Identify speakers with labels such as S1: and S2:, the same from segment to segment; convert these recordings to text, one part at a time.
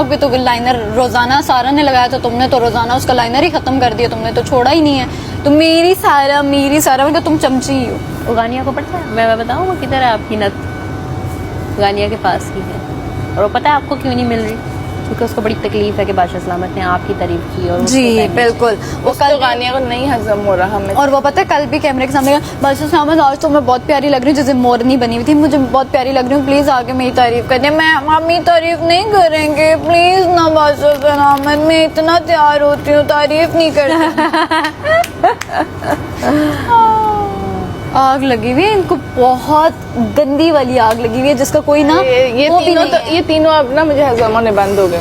S1: TikTok पे तो liner रोजाना सारा ने लगाया था, तुमने तो रोजाना उसका लाइनर ही खत्म कर दिया, तुमने तो छोड़ा ही नहीं है। तुम मेरी सारा मतलब तुम चमची ही हो।
S2: वो गानिया को पता है, मैं बताऊँ वो किधर है आपकी नथ, गानिया के पास ही है। और वो पता है आपको क्यों नहीं मिल रही? क्योंकि उसको बड़ी तकलीफ है कि बादशाह सलामत ने आपकी तारीफ की और
S1: जी बिल्कुल, वो कल
S3: गानिया को नहीं हजम हो रहा हमें।
S1: और वो पता है कल भी कैमरे के सामने बादशाह सलामत आज तो मैं बहुत प्यारी लग रही हूँ, जैसे मोरनी बनी हुई थी, मुझे बहुत प्यारी लग रही हूँ, प्लीज आके मेरी तारीफ कर दे। मैं मम्मी तारीफ नहीं करेंगे प्लीज ना बादशाह सलामत, मैं इतना तैयार होती हूँ, तारीफ नहीं करती। आग लगी हुई है इनको, बहुत गंदी वाली आग लगी हुई है जिसका कोई ना
S3: ये तीनों अब ना मुझे हजम होने बंद हो गए।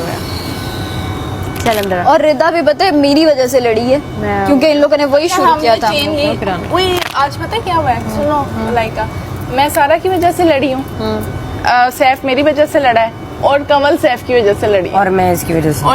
S2: चल अंदर।
S1: और रिदा भी पता है मेरी वजह से लड़ी है, क्योंकि इन लोगों ने वही शुरू किया था।
S3: वही आज पता है क्या हुआ है, सुनो लाइका, मैं सारा की वजह से लड़ी हूँ, सैफ मेरी वजह से लड़ा है, और कमल सैफ की वजह से लड़ी,
S4: और मैं इसकी वजह से,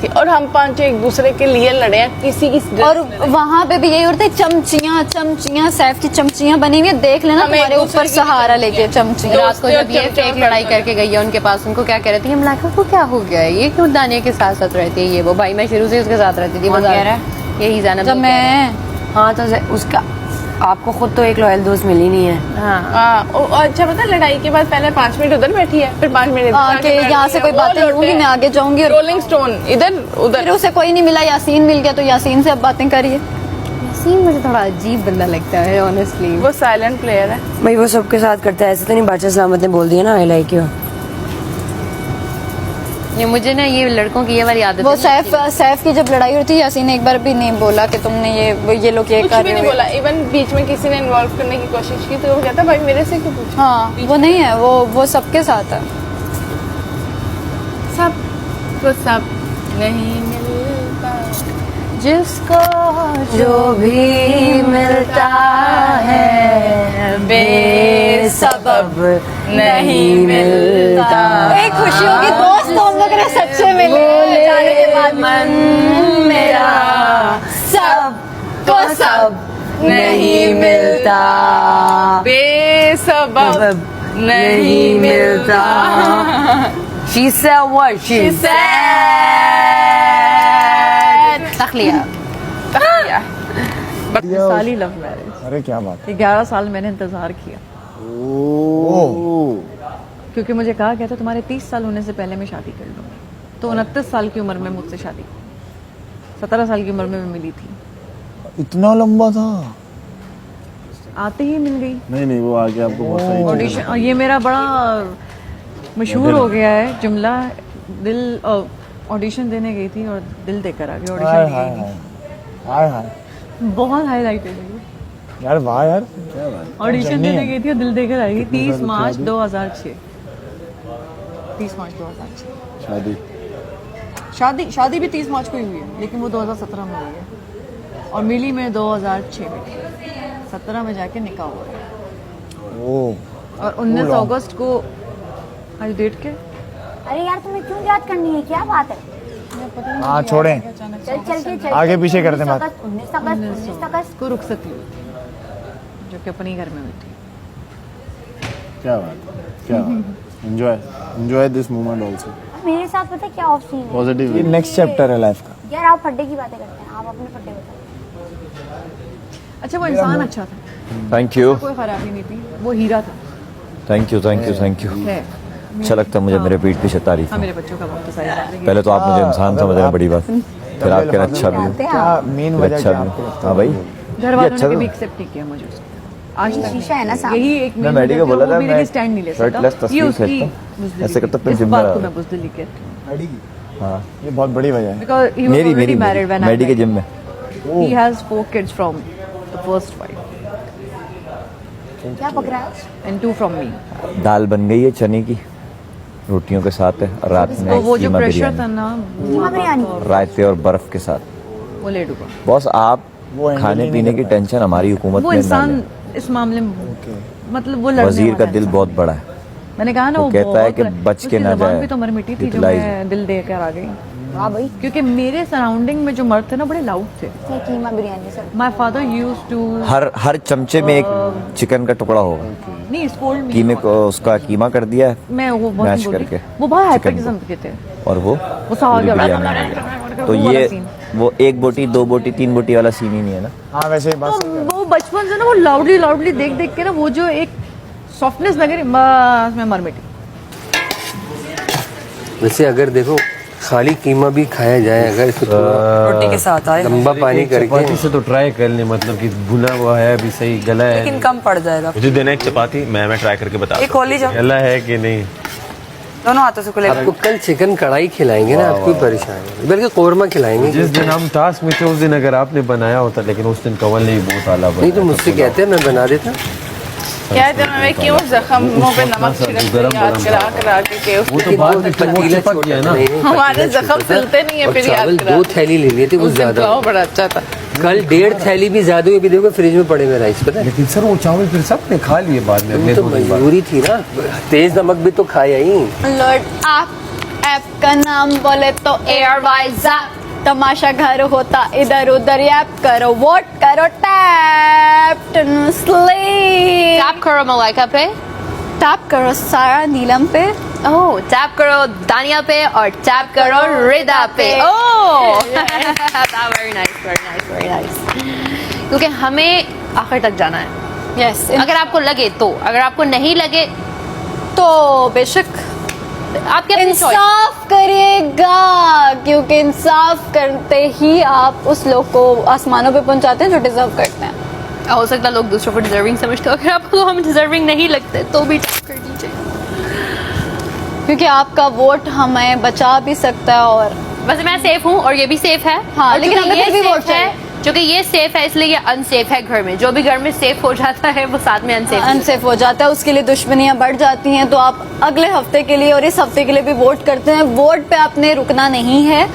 S3: और हम पांच एक दूसरे के लिए लड़े हैं किसी की।
S1: और वहाँ पे भी यही होता है, चमचियाँ सैफ की चमचियाँ बनी हुई है, देख लेना तुम्हारे ऊपर सहारा लेके चमचियाँ।
S2: रात को जब ये फेक लड़ाई करके गई है उनके पास, उनको क्या कह रही थी, हम को क्या हो गया है, ये क्यों दानिया के साथ साथ रहती है, ये वो भाई मैं शुरू से उसके साथ रहती थी, यही जाना
S1: जब मैं
S4: हाँ तो उसका आपको खुद तो एक लॉयल दोस्त मिली नहीं है।
S3: हाँ अच्छा पता लड़ाई के बाद पहले 5 मिनट उधर बैठी है, फिर 5 मिनट
S1: यहाँ से कोई बातें होंगी, मैं आगे जाऊंगी,
S3: रोलिंग स्टोन इधर उधर।
S1: फिर उसे कोई नहीं मिला, यासीन मिल गया तो यासीन से अब बातें करिए।
S2: यासीन मुझे थोड़ा अजीब बंदा लगता है ऑनेस्टली,
S3: वो साइलेंट प्लेयर है
S4: भाई, वो सबके साथ करता है, ऐसे तो नहीं बादशाह सलामत ने बोल दिया ना आई लाइक यू।
S2: ये मुझे ना ये लड़कों की ये वाली आदत,
S1: वो सैफ की जब लड़ाई हुई थी, यासीन ने एक बार भी नहीं बोला कि तुमने ये लोग ये कर रहे हो,
S3: बोला। इवन बीच में किसी ने इन्वॉल्व करने की कोशिश की तो वो कहता भाई मेरे से क्यों पूछा।
S1: हाँ वो नहीं है, वो सबके साथ है,
S3: सब नहीं मिलता
S2: जिसको जो भी मिलता है
S3: बेसबब नहीं मिलता।
S1: एक खुशियों की दोस्त तो हम लोग ने सच्चे मिले जाने के बाद,
S3: मन मेरा सब तो सब नहीं मिलता, बेसबब नहीं मिलता।
S4: She said what? She
S3: said
S2: तखलिया।
S5: साली लव मैरिज।
S6: अरे क्या बात है,
S5: 11 साल मैंने इंतजार किया, क्योंकि मुझे कहा गया था तुम्हारे 30 साल होने से पहले मैं शादी कर लूंगी। तो 29 साल की उम्र में मुझसे शादी, 17 साल की उम्र में मैं मिली थी,
S6: इतना लंबा था?
S5: आते ही मिल गई।
S6: नहीं वो आगे आपको बहुत सारी
S5: ऑडिशन, और ये मेरा बड़ा मशहूर हो गया है जुमला, दिल ऑडिशन देने गई थी और दिल देकर आ गई। ऑडिशन
S6: हाय
S5: बहुत हाईलाइट है
S6: यार, वाह यार क्या बात।
S5: ऑडिशन देने गई थी और दिल देकर आई। 30 मार्च 2006, 30 मार्च 2006 शादी भी 30 मार्च को ही हुई है, लेकिन वो 2017 में हुई है, और मिली मैं 2006 में, 17 में जाके निकाह हुआ है, और 19 अगस्त को आज डेट के।
S7: अरे यार तुम्हें क्यों याद करनी है, क्या बात है?
S6: हाँ छोड़ें,
S7: चल
S6: आगे पीछे करते हैं बात।
S7: 19 अगस्त
S5: को रुखसत हुई, जो कि अपनी घर में हुई थी।
S6: क्या बात, एंजॉय दिस मोमेंट आल्सो।
S7: मेरे साथ पता है क्या ऑफ सीन है?
S6: पॉजिटिव, ये नेक्स्ट चैप्टर है लाइफ का।
S7: यार आप फड्डे की बातें करते हैं, आप अपने फड्डे बताओ।
S5: अच्छा वो इंसान अच्छा था,
S8: थैंक यू,
S5: कोई खराबी नहीं थी, वो हीरा था।
S8: Thank you.
S5: है
S8: अच्छा लगता है मुझे मेरे पीठ पीछे तारीफ।
S5: हाँ मेरे बच्चों का वक्त सही है।
S8: पहले तो आप मुझे इंसान समझ रहे हैं, बड़ी बात, फिर आपके अच्छा भी,
S6: मेन
S8: फिर अच्छा भी। हाँ भाई
S5: घर वालों ने भी एक्सेप्ट नहीं किया मुझे आज तक।
S7: शीशा है ना सामने।
S5: यही एक
S8: मैं मैडी को बोला था मैं
S5: स्टैंड नहीं ले
S8: शर्टलेस
S5: सकता,
S8: तस्वीर खींचता, ऐसे करता फिर जिम में
S5: बात को मैं बुज़दिली कहती हूँ,
S8: हाँ
S6: ये बहुत बड़ी वजह है।
S5: Because he was already married when
S8: Maddy के जिम में
S5: he has 4 kids from the first wife
S7: क्या पक रहा है?
S5: And 2 from me.
S8: दाल बन गई है चने की, रोटियों के साथ है, रात
S5: तो
S8: में
S5: वो जो
S8: कीमा
S5: प्रेशर था
S8: बिरयानी,
S5: ना,
S7: कीमा बिरयानी
S8: रायते और बर्फ के साथ।
S5: वो ले डूबा।
S8: बॉस आप खाने पीने की टेंशन हमारी हुकूमत
S5: वो
S8: में ना
S5: इंसान
S8: लें।
S5: इस मामले में मतलब वो लड़ने
S8: वजीर का
S5: वाला
S8: दिल
S5: इंसान।
S8: बहुत बड़ा है,
S5: मैंने कहा ना
S8: वो
S5: वो
S8: कहता है
S5: बहुत
S8: कि बच के
S5: उसकी
S8: ना
S5: ज़बान
S8: जाए,
S5: भी तो मरमिटी थी जो
S8: Utilize।
S5: मैं दिल देकर आ गई।
S7: हाँ भाई
S5: क्योंकि मेरे सराउंडिंग में जो मर्द थे ना बड़े लाउड थे।
S7: ये keema biryani sir
S5: my father used to
S8: हर चमचे में एक चिकन का टुकड़ा होगा,
S5: नहीं स्कूल में
S8: कीमे को उसका कीमा कर दिया है
S5: मैं वो बहुत
S8: मैश
S5: नहीं बोलती।
S8: करके
S5: वो बहुत हाइपर
S8: चिकन
S5: किस्म के थे।
S8: और वो
S5: साग
S8: पूरी बिरयानी हो गया। तो ये वो 1 बोटी 2 बोटी 3 बोटी वाला सीन ही नहीं है ना।
S6: हाँ वैसे ही बस
S5: तो वो बचपन से ना वो लाउडली देख के ना वो जो एक सॉफ्टनेस लग रही बस मैं मर मिटी।
S9: वैसे अगर देखो खाली कीमा भी खाया जाए, अगर इसको
S4: रोटी के साथ आए
S9: लंबा पानी
S10: चपाती
S9: करके
S10: से तो ट्राई कर ले, मतलब कि भुना हुआ है अभी सही, गला है।
S4: लेकिन कम पड़ जाएगा।
S10: मुझे देना एक चपाती, मैं ट्राई करके बता
S4: एक खोली जाओ
S10: गला है कि नहीं।
S4: दोनों हाथों से खुले।
S9: आपको कल चिकन कढ़ाई खिलाएंगे ना, आपको परेशान, बल्कि कोरमा खिलाएंगे।
S10: जिस दिन हम टास्क में थे उस दिन अगर आपने बनाया होता, लेकिन उस दिन कंवल ने बहुत आला बनाया।
S9: नहीं तो मुझसे कहते हैं मैं बना देता।
S3: कहते हैं मैं क्यों जख्म मुंह पे नमक छिड़क याद करा के
S10: वो तो बाद में
S9: पतीला
S10: चिपक गया ना।
S3: हमारे जख्म सिलते नहीं है, फिर याद
S9: चावल
S3: करा
S9: 2 थैली ले लिए थे, वो
S3: उस दिन
S9: ज्यादा।
S3: पुलाव बड़ा अच्छा था।
S9: कल 1.5 थैली भी ज्यादा हुई, अभी देखो फ्रिज में पड़े हुए राइस, पता है।
S10: लेकिन सर वो चावल फिर सबने खा लिए बाद में,
S9: वो तो मजबूरी थी ना, तेज नमक भी तो खाया ही।
S1: लॉर्ड ऐप का नाम बोले तो एयरवाइज तमाशा घर होता इधर उधर ऐप करो वोट करो टैप स्लीप
S2: टैप करो मलाइका पे,
S1: टैप करो सारा नीलम पे
S2: ओह टैप करो दानिया पे, और टैप करो रिदा पे। Oh very nice. क्योंकि हमें आखिर तक जाना है।
S1: यस
S2: अगर आपको लगे तो, अगर आपको नहीं लगे
S1: तो बेशक
S2: आपके अपनी choice।
S1: इंसाफ करिएगा, क्योंकि इंसाफ करते ही आप उस लोग को आसमानों पे पहुंचाते हैं जो डिजर्व करते हैं।
S2: हो सकता है लोग दूसरों को डिजर्विंग समझते हो, अगर आपको हम डिजर्विंग नहीं लगते तो भी टैप कर दीजिए,
S1: क्योंकि आपका वोट हमें बचा भी सकता है। और
S2: वैसे मैं सेफ हूँ और ये भी सेफ है।
S1: हाँ,
S2: और
S1: लेकिन
S2: चूंकि
S1: हमें
S2: ये
S1: फिर भी
S2: safe
S1: वोट चाहिए।
S2: है, क्योंकि ये सेफ है इसलिए ये अनसेफ है। घर में जो भी घर में सेफ हो जाता है वो साथ में
S1: अनसेफ हो जाता है, उसके लिए दुश्मनियां बढ़ जाती हैं। तो आप अगले हफ्ते के लिए और इस हफ्ते के लिए भी वोट करते हैं। वोट पे आपने रुकना नहीं है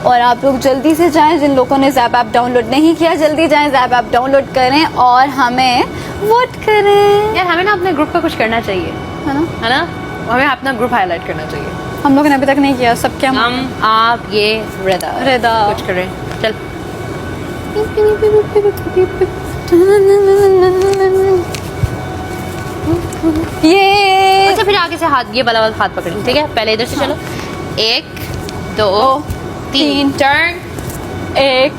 S1: और आप लोग जल्दी से जाएं। जिन लोगों ने ज़ैप ऐप डाउनलोड नहीं किया, जल्दी जाएं, ज़ैप ऐप डाउनलोड करें और हमें वोट करें।
S2: यार हमें ना अपने ग्रुप का कुछ करना चाहिए,
S1: है ना?
S2: हमें अपना ग्रुप हाईलाइट करना चाहिए।
S1: हम लोगों ने अभी तक नहीं किया। सब क्या
S2: हम आप ये रिदा कुछ करें। चल
S1: ये
S2: अच्छा फिर आगे से हाथ, ये वाला हाथ पकड़, ठीक है? पहले इधर से चलो, 1 2 3 टर्न,
S1: 1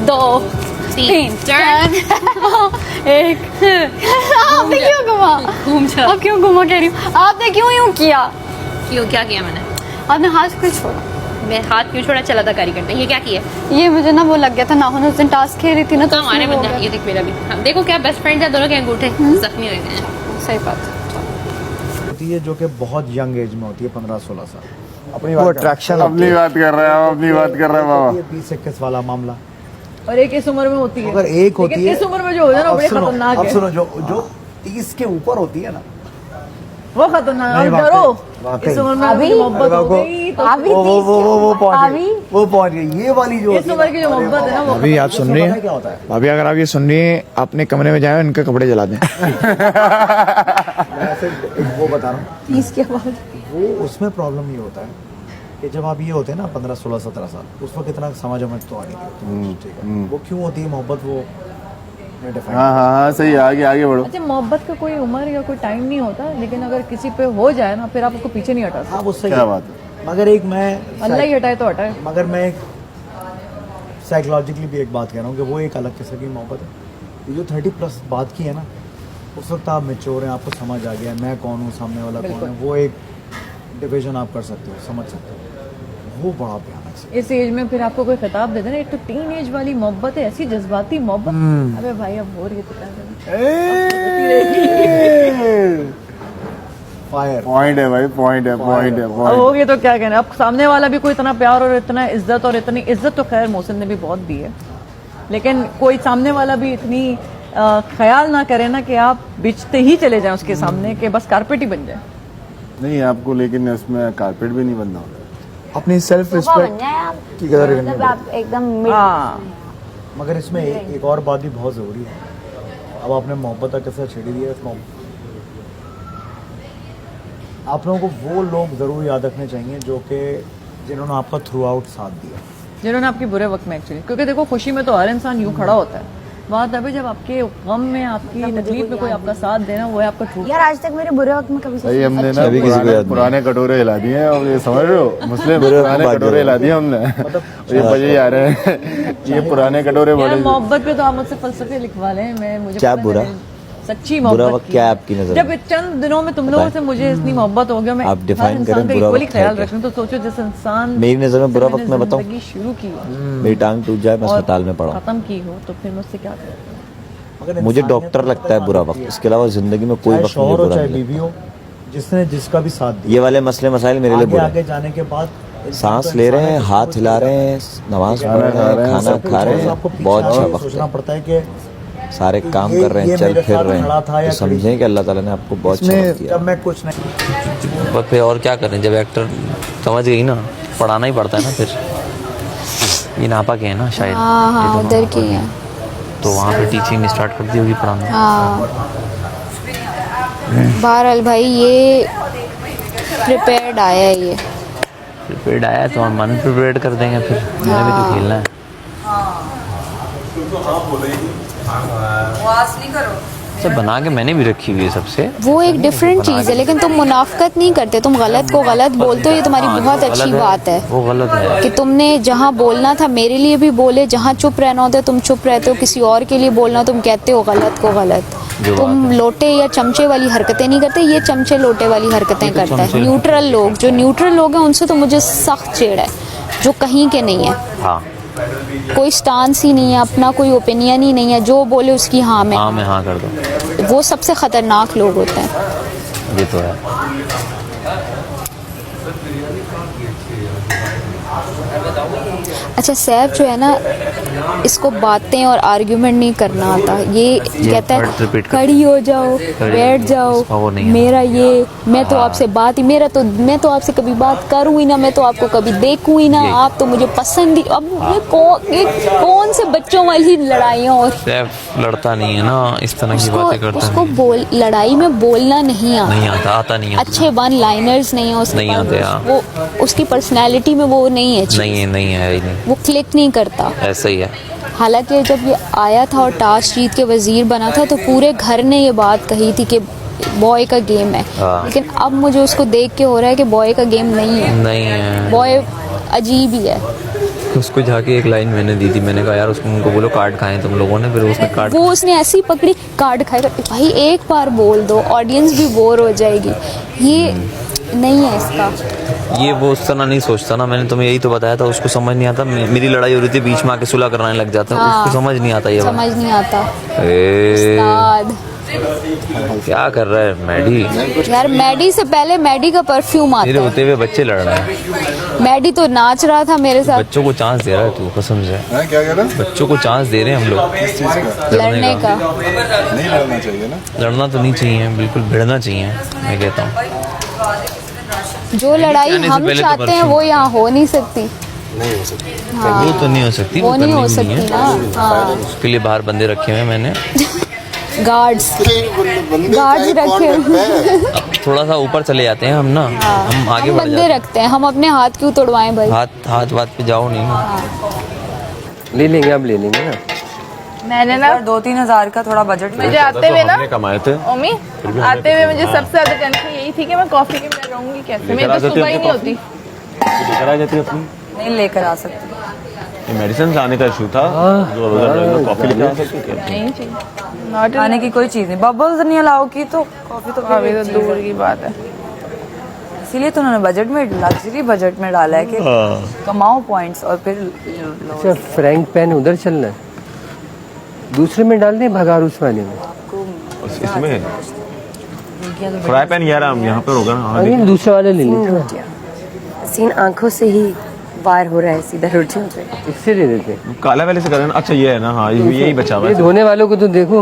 S1: 2
S2: 3 टर्न।
S1: 1 आपने क्यों घुमा?
S2: घूम जा।
S1: आप क्यों घुमा कह रही हूँ? आपने क्यों यूं किया?
S2: क्यों, क्या किया मैंने?
S1: आपने हाथ क्यों छोड़ा?
S2: मैं हाथ क्यों छोड़ा? चला था कारी करने। ये क्या किया?
S1: ये मुझे ना वो लग गया था नाखून, उस दिन टास्क खेल रही थी ना तो
S2: हमारे
S1: उसमें वो
S2: बंदा,
S1: हो
S2: ये देख मेरा भी। हाँ, देखो क्या बेस्ट फ्रेंड्स हैं दोनों के अंगूठे जख्मी हो गए हैं।
S1: गया। सही बात है।
S11: होती है जो कि बहुत यंग एज में होती है, 15-16 साल।
S6: अपनी
S11: वो
S6: बात
S11: अट्रैक्शन
S6: अपनी बात कर रहे हैं, अपनी बात कर रहे हैं बाबा।
S11: 20-21 वाला मामला।
S5: और एक इस उम्र में होती है।
S11: अगर एक होती
S5: लेकिन
S11: है,
S5: इस उम्र में जो हो जाए ना
S11: अब
S5: बड़ी
S11: सुनो,
S5: खतरनाक
S11: अब
S5: है।
S11: सुनो, जो 30 के ऊपर होती है ना,
S5: वो खतरनाक है।
S11: नहीं,
S5: और डरो
S11: वाकई।
S5: इस उम्र में
S7: अभी
S5: मोहब्बत हो
S11: देखो,
S5: गई तो
S11: वो पहुंच गई, वो पहुंच गई। ये वाली जो
S5: इस उम्र की जो मोहब्बत है ना वो
S6: अभी आप सुन रही
S11: पता है क्या
S6: हैं
S11: होता है?
S6: भाभी, अगर आप ये सुन रही हैं, अपने कमरे में जाएं, इनके कपड़े जला दें।
S11: मैं सिर्फ वो बता रहा हूँ,
S5: 30 के बाद
S11: वो उसमें प्रॉब्लम ये होता है कि जब आप ये होते हैं ना 15, 16, 17 साल, उस वक्त इतना समझ तो आ नहीं थी, ठीक है। वो क्यों होती है मोहब्बत, वो
S6: हाँ हाँ हाँ सही है, आगे आगे बढ़ो।
S5: अच्छा मोहब्बत का कोई उम्र या कोई टाइम नहीं होता, लेकिन अगर किसी पे हो जाए ना फिर आप उसको पीछे नहीं हटा सकते।
S11: हाँ वो सही
S6: क्या
S11: है।
S6: बात है।
S11: मगर एक मैं
S5: अल्लाह ही हटाए तो हटाए।
S11: मगर मैं एक साइकोलॉजिकली भी एक बात कह रहा हूँ कि वो एक अलग किस्म की मोहब्बत है। ये जो 30+ बात की है ना, उस वक्त आप मेच्योर हैं, आपको समझ आ गया है मैं कौन हूँ, सामने वाला कौन है। वो एक डिवीजन आप कर सकते हो, समझ सकते हो। वो बड़ा भयानक है।
S5: इस एज में फिर आपको कोई खिताब दे देना, एक तो टीन एज वाली मोहब्बत है, ऐसी जज्बाती मोहब्बत। अबे भाई अब हो रही है तो क्या करें?
S11: फायर
S6: पॉइंट है भाई, पॉइंट है, पॉइंट है,
S5: अब
S6: पॉइंट।
S5: हो गया तो क्या कहना। अब सामने वाला भी कोई इतना प्यार और इतना इज्जत, और इतनी इज्जत तो खैर मोहसिन ने भी बहुत दी है, लेकिन कोई सामने वाला भी इतनी ख्याल ना करे ना कि आप बिछते ही चले जाएं उसके सामने, कि बस कारपेट ही बन जाए।
S6: नहीं आपको, लेकिन इसमें कारपेट भी नहीं बनना होता।
S11: अपनी सेल्फ
S7: सोफा बन
S11: रिस्पेक्ट
S7: जाए आप,
S11: की कदर करनी
S7: मतलब
S11: पड़ेगी।
S7: आप एकदम
S5: हाँ
S11: मगर इसमें एक और बात भी बहुत ज़रूरी है। अब आपने मोहब्बत का किस्सा छेड़ी दिया, आप लोगों को वो लोग ज़रूर याद रखने चाहिए जो कि जिन्होंने आपका थ्रू आउट साथ दिया,
S5: जिन्होंने आपके बुरे वक्त में एक्चुअली, क्योंकि देखो खुशी में तो हर इंसान यूँ खड़ा होता है, बात अभी जब आपके गम में, आपकी तकलीफ में कोई आपका साथ देना, वो है आपका ट्रू।
S7: यार आज तक मेरे बुरे वक्त में कभी
S6: सही हमने ना
S8: अभी किसी को याद नहीं।
S6: पुराने कटोरे हिला दिए हैं, और ये समझ रहे हो मुस्लिम पुराने कटोरे हिला दिए हमने। ये बजे आ रहे हैं ये पुराने कटोरे
S5: यार
S6: बड़े।
S5: मोहब्बत पे तो आप मुझसे फलसफे लिखवा लें, मैं मुझे
S8: क्या
S5: पता है
S8: बुरा?
S5: मेरी सच्ची
S8: बुरा
S5: मोहब्बत
S8: वक्त क्या है आपकी नजर
S5: जब
S8: में?
S5: चंद दिनों में तुम लोगों से मुझे इतनी मोहब्बत हो गया, मैं
S8: आप
S5: हर
S8: define
S5: इंसान
S8: करें
S5: का
S8: बुरा
S5: इक्वली
S8: वक्त है
S5: ख्याल
S8: क्या?
S5: रखूं, तो सोचो जिस इंसान
S8: मेरी नजर में बुरा
S5: से
S8: वक्त मैं बताऊं?
S5: जिंदगी शुरू की हो
S8: मेरी टांग टूट जाए, मैं
S5: और
S8: अस्पताल में पड़ा हूं।
S5: खत्म की हो, तो फिर मुझसे क्या करें?
S11: मगर
S8: मुझे
S11: इंसानियत
S8: डॉक्टर
S11: तो
S8: लगता है बुरा वक्त, इसके अलावा जिंदगी में कोई
S11: चाहे
S8: वक्त
S11: शौहर
S8: मुझे
S11: हो
S8: बुरा
S11: चाहे
S8: नहीं
S11: बीवी हो, जिसने जिसका भी साथ
S8: लगता।
S11: दिया,
S8: ये वाले मसले मसाइल मेरे लिए
S11: आगे
S8: बुरे
S11: आगे
S8: हैं।
S11: जाने के बाद
S8: सांस ले रहे हैं, हाथ हिला रहे हैं, नमाज पढ़ रहे हैं, खाना खा रहे हैं,
S11: आपको पीछे
S8: बहुत अच्छा
S11: और
S8: वक्त
S11: सोचना
S8: है।
S11: पड़ता है कि
S8: सारे काम
S11: ये-
S8: कर रहे
S11: ये
S8: हैं, चल
S11: मेरे
S8: फिर
S11: साथ
S8: रहे
S11: खड़ा था
S8: हैं,
S11: या
S8: तो समझें कि अल्लाह ताला ने आपको बहुत अच्छा वक्त
S11: इसमें
S8: दिया
S11: जब
S8: है।
S11: मैं कुछ नहीं
S9: पर फिर और क्या करें, जब एक्टर समझ गई ना, पढ़ाना ही पड़ता है ना फिर। ये नापा के है ना शायद,
S1: हाँ हाँ
S9: ये तो
S1: उधर
S9: नापा
S1: की है।
S9: तो वहाँ पे टीचिंग स्टार्ट कर दी होगी, पढ़ाना।
S1: हाँ बहरहाल भाई ये प्रिपेयर्ड आया है ये।
S9: प्रिपेयर्ड आया है तो हम अनप्रिपेयर्ड कर देंगे फिर, हमें भी तो खेलना है। अच्छा बना के मैंने भी रखी हुई है सबसे।
S1: वो एक डिफरेंट चीज़ है, लेकिन तुम मुनाफकत नहीं करते, तुम गलत को गलत बोलते हो, ये तुम्हारी बहुत
S9: गलत
S1: अच्छी
S9: है,
S1: बात है
S9: वो गलत है।
S1: कि तुमने जहाँ बोलना था मेरे लिए भी बोले, जहाँ चुप रहना होता है तुम चुप रहते हो, किसी और के लिए बोलना तुम कहते हो गलत को गलत।
S9: जो
S1: तुम
S9: बात है।
S1: लोटे या चमचे वाली हरकतें नहीं करते, ये चमचे लोटे वाली हरकतें करता है।
S9: चमचे-
S1: न्यूट्रल लोग, जो न्यूट्रल लोग हैं उनसे तो मुझे सख्त चिढ़ है, जो कहीं के नहीं है,
S9: हाँ
S1: कोई स्टांस ही नहीं है, अपना कोई ओपिनियन ही नहीं है, जो बोले उसकी हाँ में,
S9: हाँ मैं हाँ कर दूँ,
S1: वो सबसे खतरनाक लोग होते हैं।
S9: ये तो है।
S1: अच्छा सैफ जो है ना, इसको बातें और आर्ग्यूमेंट नहीं करना आता, ये कहता
S9: word
S1: है
S9: repeat कर-
S1: खड़ी हो जाओ, बैठ
S9: इसका वो
S1: जाओ,
S9: नहीं है।
S1: मेरा ये, मैं तो आपसे बात ही, मैं तो आपसे कभी बात करूँ ही ना, मैं तो आपको कभी देखूँ ही ना,
S9: ये-
S1: आप तो मुझे पसंद ही। अब ये कौन से बच्चों वाली लड़ाइयाँ, और
S9: सैफ लड़ता नहीं है ना, इस तरह की बातें करता
S1: उसको
S9: है।
S1: बोल, लड़ाई में बोलना नहीं आता,
S9: नहीं आता नहीं आता।
S1: अच्छे वन लाइनर्स नहीं है उसके
S9: नहीं
S1: पास,
S9: आते, हाँ।
S1: वो उसकी पर्सनैलिटी में वो नहीं है चीज़।
S9: नहीं है ही नहीं,
S1: वो क्लिक नहीं करता।
S9: ऐसा ही है।
S1: हालांकि जब ये आया था और टास्क जीत के वजीर बना था, तो पूरे घर ने ये बात कही थी कि बॉय का गेम है,
S9: हाँ।
S1: लेकिन अब मुझे उसको देख के हो रहा है कि बॉय का गेम नहीं है,
S9: नहीं है।
S1: बॉय अजीब ही है।
S9: उसको जाके एक लाइन मैंने दी थी, मैंने कहा यार उसको उनको बोलो कार्ड खाएं तुम लोगों ने, फिर उसने कार्ड
S1: वो उसने ऐसी पकड़ी, कार्ड खाएगा। भाई एक बार बोल दो, ऑडियंस भी बोर हो जाएगी, ये नहीं है इसका।
S9: ये वो उस तरह नहीं सोचता ना, मैंने तुम्हें यही तो बताया था, उसको समझ नहीं आता। मेरी लड़ाई हो रही थी, बीच में आके सुलह कराने लग जाता है,
S1: हाँ।
S9: उसको समझ नहीं आता ये बात।
S1: समझ नहीं आता।
S9: ए,
S1: उस्ताद।
S9: क्या कर रहा है मैडी?
S1: यार मैडी से पहले मैडी का परफ्यूम
S9: मेरे
S1: आता है।
S9: होते हुए बच्चे लड़ रहे हैं।
S1: मैडी तो नाच रहा था मेरे साथ
S9: बच्चों को चांस दे रहा है तू, कसम से।
S6: क्या कह रहा?
S9: बच्चों को चांस दे रहे हैं हम लोग
S1: लड़ने का।
S6: नहीं लड़ना चाहिए ना।
S9: लड़ना तो नहीं चाहिए, बिल्कुल भिड़ना चाहिए, मैं कहता हूँ।
S1: जो लड़ाई
S9: आने से
S1: हम
S9: पहले तो
S1: चाहते हैं
S9: परफ्यूम-
S1: वो यहाँ हो नहीं सकती।
S9: वो तो नहीं हो सकती,
S1: वो नहीं
S9: करनी
S1: हो
S9: भी
S1: सकती
S9: है।
S1: ना। हाँ
S9: उसके लिए बाहर बंदे रखे हुए हैं मैंने।
S1: गार्ड्स रखे हुए।
S9: अब थोड़ा सा ऊपर चले जाते हैं हम ना, हम आगे
S1: हम
S9: बढ़
S1: बंदे
S9: जाते हैं।
S1: रखते हैं, हम अपने हाथ क्यों तोड़वाएं भाई।
S9: हाथ पे जाओ नहीं ना।
S10: ले लेंगे, अब ले लेंगे ना।
S3: मैंने ना
S5: 2-3 हज़ार का थोड़ा बजट
S3: मुझे आते हुए ना
S10: हमने कमाए थे।
S3: ओमी आते हुए मुझे सबसे ज्यादा टेंशन यही थी कि मैं कॉफी के बिना रहूंगी कैसे, मेरी तो सुबह ही नहीं होती।
S10: लेकर आ जाती अपनी।
S5: नहीं लेकर आ सकती।
S10: ये मेडिसिन लाने का इशू था, जो उधर कॉफी लेकर आ सकती थी।
S3: नहीं चाहिए, नॉट
S5: खाने की कोई चीज़ नहीं, बबल्स नहीं अलाउ की तो कॉफ़ी तो
S3: अभी तो दूर की बात है।
S5: इसीलिए तो उन्होंने बजट में, लग्जरी बजट में डाला है कि कमाओ पॉइंट्स और फिर लो।
S9: अच्छा फ्रैंक पेन उधर चलना है, दूसरे में डाल दें भगारूस वाले में।
S10: इसमें फ्राई पैन यार हम यहाँ पर होगा ना।
S9: अरे दूसरे वाले ले लेते,
S4: सीन आंखों से ही वार हो रहा है सीधा रोटियों पे।
S9: इससे ले लेते हैं।
S10: काला वाले से करें। अच्छा ये है ना, हाँ यही बचा हुआ
S9: ये
S10: है।
S9: धोने वालों को तो देखो,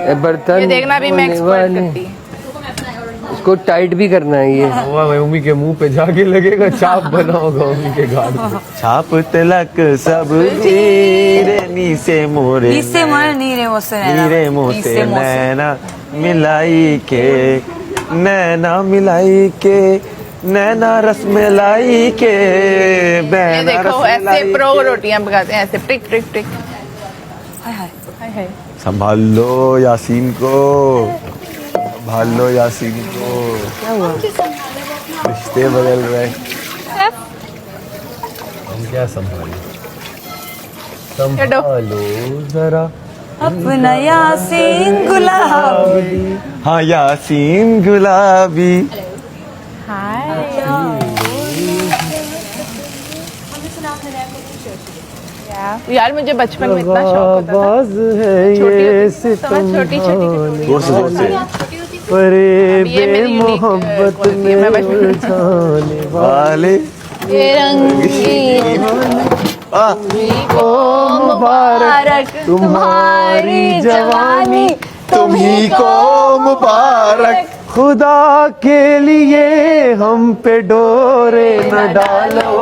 S9: ये बर्तन
S3: ये देखना भी मैं
S9: धोने
S3: एक्सपर्ट
S9: वाले,
S3: करती।
S9: इसको टाइट भी करना है। ये मम्मी के मुंह पे जाके लगेगा, छाप बना होगा मम्मी के गाल पे। छाप तलक सब नी से मोरे
S5: इससे मन नीरे मुझसे
S9: नीरे मोसे नैना मिलाई के नैना मिलाई के नैना रसमलाई के
S3: ये
S9: बैना
S3: देखो ऐसे
S9: रसमलाई
S3: प्रो
S9: के।
S3: रोटियां पकाते हैं, ऐसे टिक टिक टिक। हाय हाय हाय हाय।
S9: संभाल लो यासीन को, संभाल लो यासीन को।
S3: क्या हुआ?
S9: रिश्ते बदल रहे। हम क्या संभाले? संभालो जरा
S5: अपना यासीन गुलाबी।
S9: हाँ यासीन गुलाबी।
S3: यार मुझे बचपन में इतना शौक होता था।
S9: आवाज है ये सितम
S3: छोटी छोटी
S6: जोर से जोर से
S9: परे
S3: ये मेरी unique
S9: मोहब्बत
S3: quality है, मैं
S9: में
S3: बचपन में-
S9: उलझाने वाले
S1: ये रंगीन
S9: मुबारक तुम्हारी जवानी, तुम्ही को मुबारक। खुदा के लिए हम पे डोरे न डालो,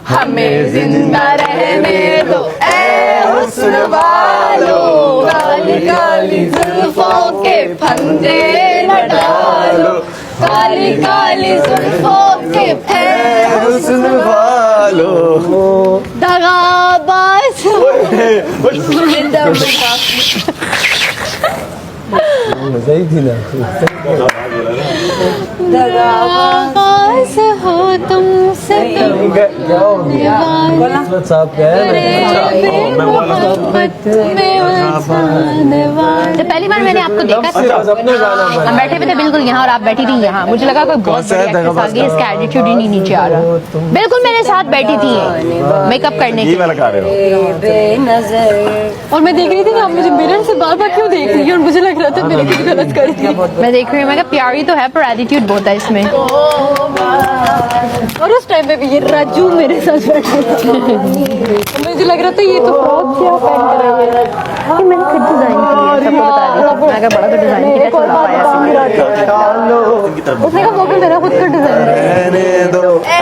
S3: हमें जिंदा रहने दो ए हुस्न वालो, काली काली जुल्फों के फंदे न डालो, काली काली जुल्फों के फंदे
S9: हुस्न वालो।
S1: दगाबाज
S9: मजा ही थी ना।
S1: दगाबाज हो तुमसे
S9: क्या हो गया? साहब कह रहे हैं
S2: तो पहली बार मैंने आपको देखा था,
S9: अपने गाना
S2: हम बैठे हुए थे बिल्कुल यहाँ और आप बैठी थी यहाँ। मुझे लगा कोई बहुत
S9: सा है
S2: बड़ी एक्ट्रेस आ गई, इसका एटीट्यूड ही नहीं नीचे आ रहा। बिल्कुल मेरे साथ बैठी थी मेकअप करने के
S6: ये वाला गा रहे हो।
S1: और मैं देख रही थी कि आप मुझे मिरर से बार बार क्यों देख रही है और मुझे लग रहा था मैंने कुछ गलत कर दिया।
S2: मैं देख रही हूँ, मैं कहा प्यारी तो है पर एटीट्यूड बहुत है इसमें।
S1: और उस टाइम पे भी ये राजू मेरे साथ बैठा था। मुझे लग रहा था ये तो फ्रॉक क्या पहन कर रही है।
S2: ये मैंने खुद डिजाइन की है, सबको बता दी। मैं कहा बड़ा तो डिजाइन किया, चला पाया
S1: उसने कहा वो भी मेरा खुद का डिजाइन है।
S9: रहने दो ए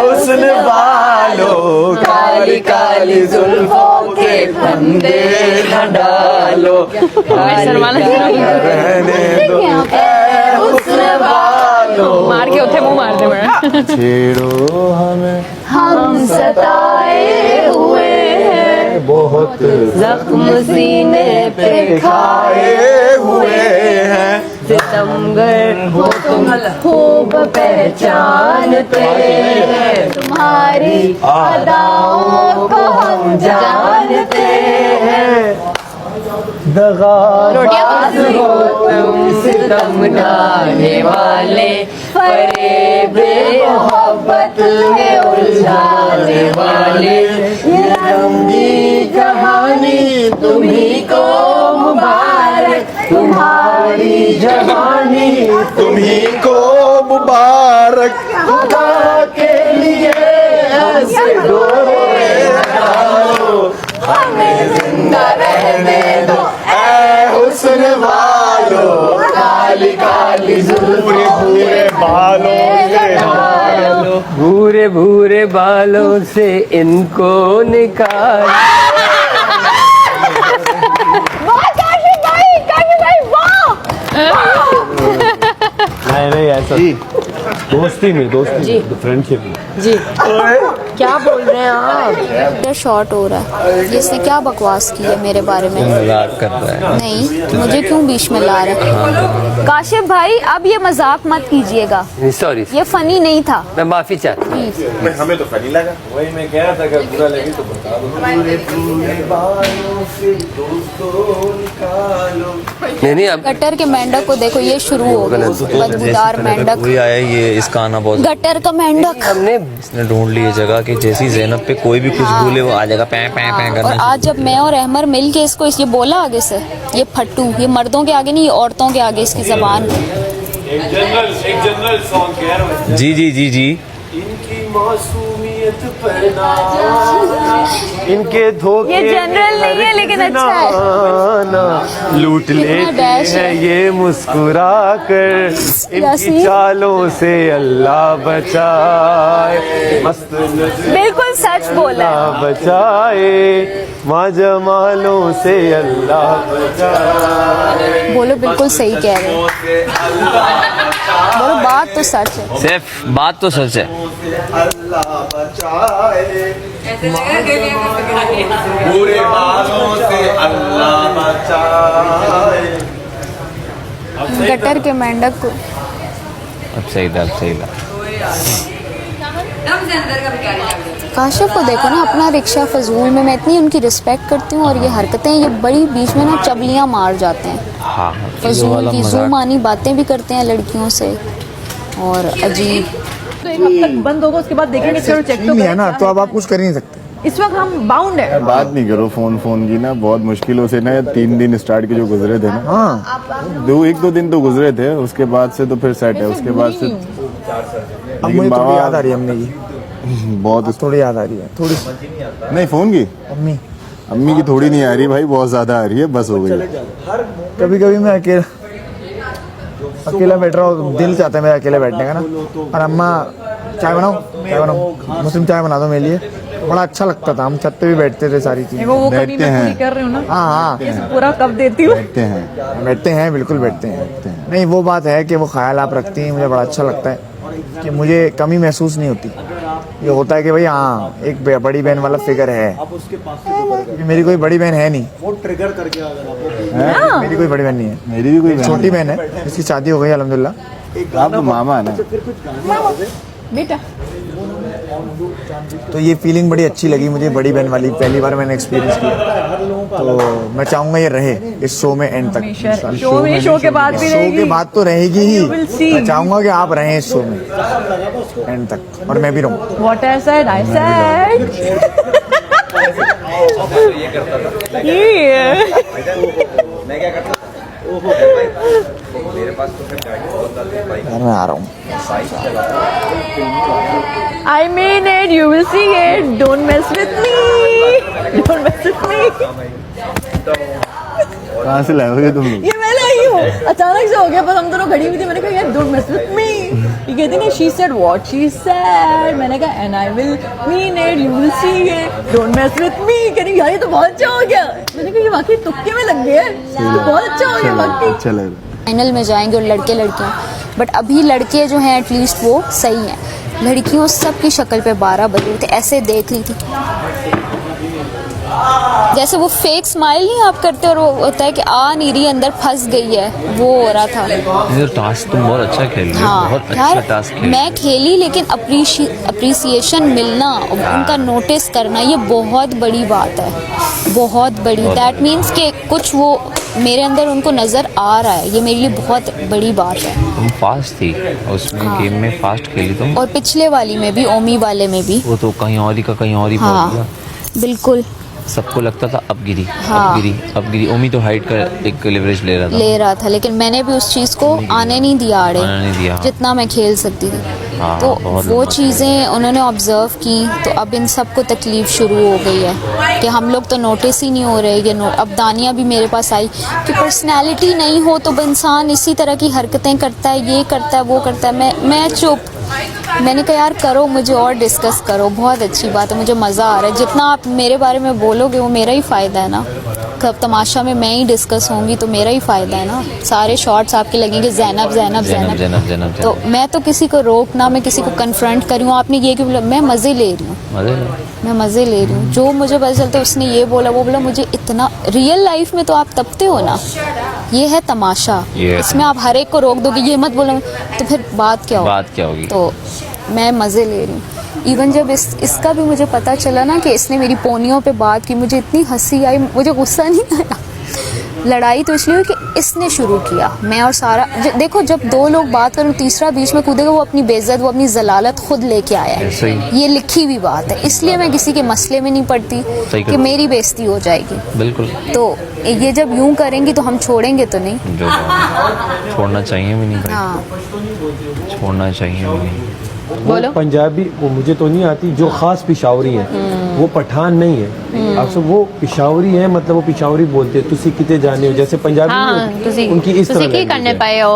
S9: हुस्न वालो, काली काली जुल्फों के फंदे न डालो, रहने दो ए हुस्न वालो।
S2: मार के उठे मुंह मार दे मेरा।
S9: छेड़ो हमें
S1: हम सताए हुए हैं,
S9: बहुत
S5: जख्म सीने पे
S9: खाए हुए हैं,
S5: सितमगर हो तुम खूब पहचानते हैं,
S1: तुम्हारी
S5: अदाओं को हम जानते हैं।
S9: दगाबाज
S5: हो तुम सितम ढाने वाले, फरेब मोहब्बत में उलझाने वाले, ये रंगी कहानी तुम्ही को मुबारक, तुम्हारी जवानी
S9: तुम्ही को मुबारक। खुदा के लिए ऐसे डोरे डालो,
S5: हमें जिंदा रहने दो
S9: ऐ हुस्न वालो,
S5: काली काली
S9: पूरे पूरे बालों से डालो,
S12: भूरे भूरे बालों से इनको निकाल।
S10: नहीं नहीं ऐसा दोस्ती में, दोस्ती फ्रेंडशिप में।
S5: जी क्या बोल रहे हैं आप?
S7: ये शॉर्ट हो रहा है, इसने क्या बकवास की है मेरे बारे में?
S8: मजाक कर रहा है।
S7: नहीं, मुझे क्यों बीच में ला रहा है? काशिफ भाई अब ये मजाक मत कीजिएगा,
S12: सॉरी,
S7: ये फनी नहीं था।
S12: मैं माफी चाहता हूँ।
S7: प्लीज
S6: हमें तो फनी लगा।
S10: वही मैं कह रहा था अगर बुरा लगे तो बता दो।
S12: नहीं नहीं अब
S7: गटर के मेंढक को देखो, ये शुरू हो गया बदबूदार मेंढक।
S8: कोई आया ये इसका आना बहुत।
S7: गटर का मेंढक।
S12: हमने
S8: इसने ढूंढ ली है जगह कि जैसी ज़ैनब पे कोई भी कुछ बोले वो आ जाएगा पैं पैं पैं
S7: और
S8: करना।
S7: आज जब मैं और अहमर मिल के इसको ये बोला आगे से, ये फट्टू, ये मर्दों के आगे नहीं, ये औरतों के आगे इसकी जबान।
S10: एक जनरल सॉन्ग कह रहा हूँ।
S8: जी जी जी जी।
S10: इनकी मासूमियत पर ना,
S9: इनके धोखे
S1: ये जनरल नहीं है लेकिन अच्छा है।
S9: है, लूट लेती
S7: डैश
S9: है
S7: है।
S9: ये मुस्कुरा कर, इनकी
S7: यासीन।
S9: चालों से अल्लाह बचाए, मस्त नजर
S1: बिल्कुल सच बोला है।
S9: अल्लाह बचाए, माँ जमालों से अल्लाह बचाए।
S7: बोलो बिल्कुल सही कह रहे हो।
S9: से अल्लाह
S7: बोलो बात तो सच है।
S8: सिर्फ बात तो सच है।
S6: बुरे बालों से अल्लाह बचाए।
S7: गटर के मेंढक को
S8: अब सही था, अब सही था।
S7: काशिफ को देखो ना, अपना रिक्शा फजूल में, मैं इतनी उनकी रिस्पेक्ट करती हूँ और ये हरकतें, ये बड़ी बीच में ना चबलियाँ मार जाते हैं।
S8: हाँ,
S7: फजूल की जुबानी बातें भी करते हैं लड़कियों से और अजीब।
S5: तो एक हफ्ता तक बंद होगा, उसके बाद देखेंगे चलो चेक तो
S11: है ना, तो अब आप कुछ कर ही नहीं सकते।
S5: इस वक्त हम बाउंड है।
S6: बात नहीं करो फोन की ना, बहुत मुश्किलों से ना 3 दिन स्टार्ट के जो गुजरे थे ना,
S11: हाँ
S6: 1-2 दिन तो गुजरे थे, उसके बाद से तो फिर सेट है। उसके बाद से
S11: अब मुझे थोड़ी याद आ रही है अम्मी की,
S6: बहुत
S11: थोड़ी याद आ रही है, थोड़ी
S6: नहीं फोन की
S11: अम्मी
S6: की थोड़ी नहीं आ रही भाई, बहुत ज्यादा आ रही है, बस हो गई।
S11: कभी कभी मैं अकेला बैठ रहा हूँ, दिल चाहता है मेरा अकेले बैठने का ना, और अम्मा चाय बनाओ मुस्लिम चाय बना दो मेरे लिए, बड़ा अच्छा लगता था। हम छत पे भी बैठते थे, सारी चीजें
S5: वो कमी
S6: बैठते
S5: मैं
S6: हैं।
S5: पूरी कर रही हूँ ना।
S11: हाँ
S5: पूरा कब देती हूँ।
S6: बैठते हैं
S11: बिल्कुल बैठते हैं। नहीं वो बात है कि वो ख्याल आप रखती हैं, मुझे बड़ा अच्छा लगता है कि मुझे कमी महसूस नहीं होती। ये होता है कि भाई हाँ एक बड़ी बहन वाला फिगर है, क्योंकि मेरी कोई बड़ी बहन है नहीं। वो ट्रिगर करके मेरी कोई बड़ी बहन नहीं है,
S6: मेरी भी कोई
S11: छोटी बहन है, इसकी शादी हो गई अल्हम्दुलिल्लाह।
S6: आप तो मामा है ना
S5: बेटा।
S11: तो ये फीलिंग बड़ी अच्छी लगी मुझे, बड़ी बहन वाली, पहली बार मैंने एक्सपीरियंस किया। तो मैं चाहूंगा ये रहे इस शो में एंड तक।
S5: शो के बाद भी
S11: शो के बाद तो रहेगी ही,
S5: You will see.
S11: मैं चाहूंगा कि आप रहें इस शो में एंड तक, और मैं भी रहूं।
S5: What I said, I said.
S11: मैं आ रहा हूँ।
S5: I mean it, you will see it. Don't mess with me. Don't mess with me.
S6: कहाँ से लाए हो ये तुम लोग?
S5: ये मैं लाई हूँ, अचानक से हो गया, बस हम दोनों खड़ी हुई थी, मैंने कहा यार डोंट मेस विद मी। ये कहती ना she said what she said, मैंने कहा and I will mean it, you will see it, don't mess with me. कह रही यार ये तो बहुत अच्छा हो गया। मैंने कहा ये वाकई तुक्के में लग गया, ये बहुत अच्छा हो गया वाकई।
S6: अच्छा लग रहा है।
S7: फाइनल में जाएंगे और लड़के लड़कियां, बट अभी लड़के जो हैं एटलीस्ट वो सही हैं। लड़कियों सबकी शक्ल पे 12 बज रहे थे, ऐसे देख रही थी जैसे वो फेक स्माइल नहीं आप करते और वो होता है कि आ नहीं रही, अंदर फंस गई है, वो हो रहा था।
S8: ये टास्क तुम बहुत अच्छा खेल रही हो,
S7: हाँ
S8: बहुत अच्छा
S7: यार
S8: टास्क खेल।
S7: मैं खेली, लेकिन अप्रिसिएशन मिलना, उनका नोटिस करना, ये बहुत बड़ी बात है, बहुत बड़ी। दैट मीन्स कि कुछ वो मेरे अंदर उनको नजर आ रहा है, ये मेरे लिए बहुत बड़ी बात है।
S8: तुम फास्ट थी उसमें, गेम में फास्ट खेली तुम।
S7: और पिछले वाली में भी, ओमी वाले में भी,
S8: वो तो कहीं और ही का कहीं और ही पहुंच
S7: हाँ
S8: गया।
S7: बिल्कुल
S8: सबको लगता था अब गिरी,
S7: हाँ।
S8: अब गिरी। ओमी तो हाइट का एक लेवरेज ले रहा था,
S7: लेकिन मैंने भी उस चीज को आने नहीं दिया आड़े,
S8: आने नहीं दिया।
S7: जितना मैं खेल सकती थी।
S8: हाँ,
S7: तो
S8: बहुत
S7: वो
S8: लंबा
S7: चीज़ें उन्होंने ऑब्जर्व की, तो अब इन सबको तकलीफ शुरू हो गई है कि हम लोग तो नोटिस ही नहीं हो रहे। ये अब दानिया भी मेरे पास आई कि पर्सनैलिटी नहीं हो तो इंसान इसी तरह की हरकतें करता है, ये करता है, वो करता है। मैं चुप। मैंने कहा यार करो, मुझे और डिस्कस करो, बहुत अच्छी बात है, मुझे मज़ा आ रहा है। जितना आप मेरे बारे में बोलोगे वो मेरा ही फ़ायदा है ना। कब तमाशा में मैं ही डिस्कस होंगी तो मेरा ही फ़ायदा है ना। सारे शॉर्ट्स आपके लगेंगे ज़ैनब ज़ैनब ज़ैनब। तो मैं तो किसी को रोक ना मैं किसी को कन्फ्रंट करी हूँ। आपने ये क्यों बोला? मैं मज़े ले रही हूँ, मैं मज़े ले रही हूँ। जो मुझे पता चलता है उसने ये बोला, वो बोला, मुझे इतना रियल लाइफ में तो आप तपते हो ना, ये है तमाशा। इसमें आप हर एक को रोक दोगे, ये मत बोलो, तो फिर बात क्या होगी? तो मैं मज़े ले रही हूँ। इवन जब इसका भी मुझे पता चला ना कि इसने मेरी पोनियों पे बात की, मुझे इतनी हंसी आई, मुझे गुस्सा नहीं आया। लड़ाई तो इसलिए हुई कि इसने शुरू किया, मैं और सारा। देखो जब दो लोग बात करें तीसरा बीच में कूदेगा, वो अपनी बेइज्जत, वो अपनी जलालत खुद लेके आया है। ये लिखी हुई बात है, इसलिए मैं किसी के मसले में नहीं पड़ती कि मेरी बेइज्जती हो जाएगी।
S8: बिल्कुल।
S7: तो ये जब यूं करेंगी तो हम छोड़ेंगे तो नहीं,
S8: छोड़ना चाहिए भी नहीं।
S7: हाँ
S8: छोड़ना चाहिए भी नहीं।
S10: बोलो। पंजाबी वो मुझे तो नहीं आती, जो खास पिशावरी है वो पठान नहीं है। आप सब वो पिशावरी है, मतलब वो पिशावरी बोलते हैं। तुसी किते जाने हो, जैसे पंजाबी उनकी इस तरह
S2: की करने पाए हो।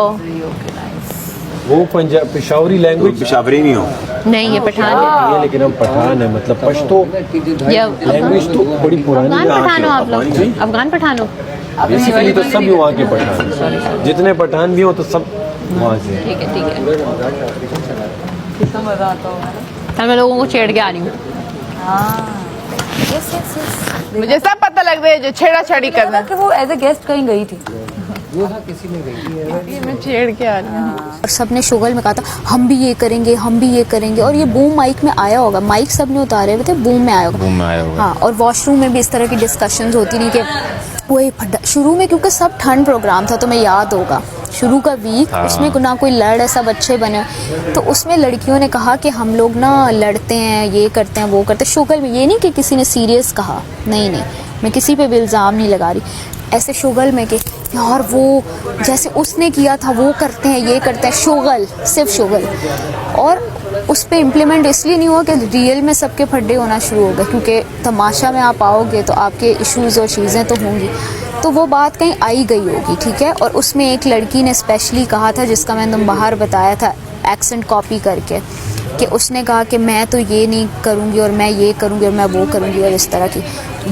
S10: वो पंजाब पिशावरी लैंग्वेज।
S6: पिशावरी नहीं हो,
S2: नहीं ये पठान
S10: है, लेकिन हम पठान है, मतलब पश्तो लैंग्वेज तो बड़ी पुरानी।
S2: अफगान पठान हो आप लोग? अफगान पठान हो?
S10: बेसिकली तो सब वहाँ के पठान, जितने पठान भी हो तो सब
S2: ठीक है ठीक है।
S5: कितना मजा आता होगा।
S2: कल मैं लोगों को छेड़ के आ रही हूँ।
S5: Yes yes yes.
S3: मुझे सब पता लग रहा है जो छेड़ा छाड़ी करना।
S5: कि वो एज ए गेस्ट कहीं गई थी।
S3: ये मैं छेड़ के आ रही हूँ।
S7: और सबने शुगल में कहा था हम भी ये करेंगे, हम भी ये करेंगे, और ये बूम माइक में आया होगा, माइक सबने उतारे हुए थे, बूम में आया होगा। हाँ, और वॉशरूम में भी इस तरह की डिस्कशंस होती नहीं कि वही शुरू में, क्योंकि सब ठंड प्रोग्राम था, तुम्हें याद होगा शुरू का वीक, उसमें ना कोई लड़ सब अच्छे बने, तो उसमें लड़कियों ने कहा कि हम लोग ना लड़ते हैं, ये करते हैं, वो करते हैं, शुगल में। ये नहीं कि किसी ने सीरियस कहा, नहीं नहीं, मैं किसी पे भी इल्ज़ाम नहीं लगा रही, ऐसे शुगल में कि यार वो जैसे उसने किया था वो करते हैं, ये करते हैं, शुगल, सिर्फ शुगल। और उस पर इम्प्लीमेंट इसलिए नहीं हुआ कि रियल में सबके फड्डे होना शुरू हो गए, क्योंकि तमाशा में आप आओगे तो आपके इश्यूज़ और चीज़ें तो होंगी, तो वो बात कहीं आई गई होगी, ठीक है। और उसमें एक लड़की ने स्पेशली कहा था, जिसका मैंने तुम बाहर बताया था एक्सेंट कॉपी करके, कि उसने कहा कि मैं तो ये नहीं करूँगी और मैं ये करूँगी और मैं वो करूँगी, और इस तरह की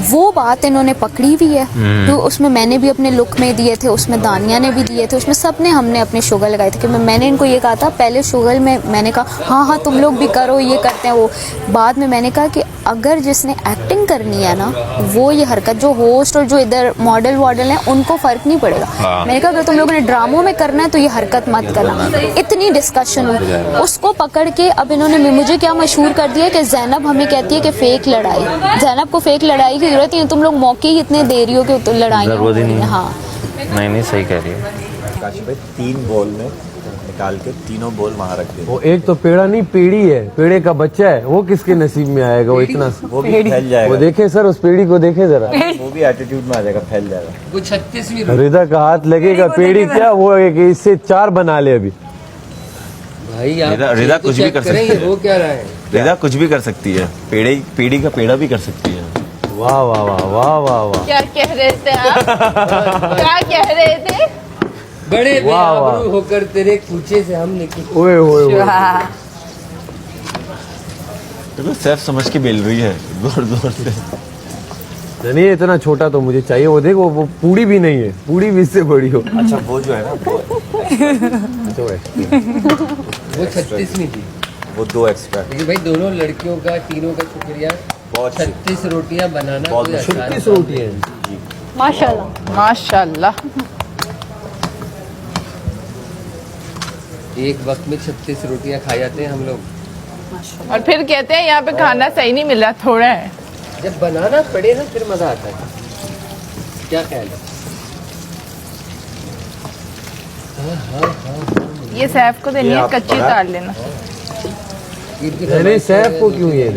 S7: वो बात इन्होंने पकड़ी भी है। तो उसमें मैंने भी अपने लुक में दिए थे, उसमें दानिया ने भी दिए थे, उसमें सब ने हमने अपने शुगल लगाए थे कि मैंने इनको ये कहा था पहले शुगल में, मैंने कहा हाँ हाँ तुम लोग भी करो, ये करते हैं वो। बाद में मैंने कहा कि अगर जिसने एक्टिंग करनी है ना, वो ये हरकत, जो होस्ट और जो इधर मॉडल वॉडल हैं उनको फ़र्क नहीं पड़ेगा। मैंने कहा अगर तुम लोगों ने ड्रामों में करना है तो ये हरकत मत करना। इतनी डिस्कशन हुई, उसको पकड़ के अब इन्होंने मुझे क्या मशहूर कर दिया कि जैनब हमें कहती है कि फेक लड़ाई, जैनब को फेक लड़ाई की जरूरत नहीं है, तुम लोग मौके ही इतने दे रही हो कि तो लड़ाइयाँ हो रही हैं। हाँ
S8: नहीं सही कह रही है।
S11: काशी भाई 3 बॉल में निकाल के तीनों बॉल वहाँ रख दे।
S10: वो एक तो पेड़ा नहीं, पेड़ी है, पेड़े का बच्चा है, वो किसके नसीब में आएगा? वो इतना
S11: वो भी फैल जाएगा।
S10: वो देखे सर, उस पेड़ी को देखे जरा,
S11: वो भी एटीट्यूड में आ जाएगा, फैल जाएगा।
S12: वो 36वीं
S10: रिदा का हाथ लगेगा, पेड़ी क्या वो है कि इससे 4 बना ले अभी।
S12: भाई आप
S8: रिदा कुछ भी कर सकती है।
S12: वो क्या रहा है?
S8: रिदा कुछ भी कर सकती है, पेड़ी का पेड़ा भी कर सकती है।
S10: वाह वाह वाह वाह वाह वाह।
S3: क्या कह रहे थे आप? क्या कह रहे थे?
S12: बड़े
S10: वाह, वाह।
S12: बेआबरू होकर तेरे कूचे से हम निकले।
S10: ओए ओए ओए।
S8: तो सैफ समझ के बेल रही है जोर जोर से।
S10: नहीं इतना छोटा तो मुझे चाहिए। वो देखो, वो पूड़ी भी नहीं है, पूड़ी भी इससे बड़ी हो।
S11: अच्छा वो जो है ना
S12: वो 36वीं थी,
S11: वो 2 एक्स्ट्रा।
S12: लेकिन भाई दोनों लड़कियों का, तीनों का शुक्रिया।
S11: बहुत
S12: 36 रोटियां बनाना कोई आसान
S10: 36 रोटियां।
S1: माशाल्लाह
S3: माशाल्लाह।
S12: एक वक्त में 36 रोटियां खा जाते हैं हम लोग।
S3: और फिर कहते हैं यहाँ पे खाना सही नहीं मिला, थोड़ा है।
S12: जब बनाना पड़े ना फिर मजा आता है। क्या ख्याल है?
S3: ये सैफ को देनी है, कच्ची उतार लेना।
S10: नहीं सैफ को क्यों ये?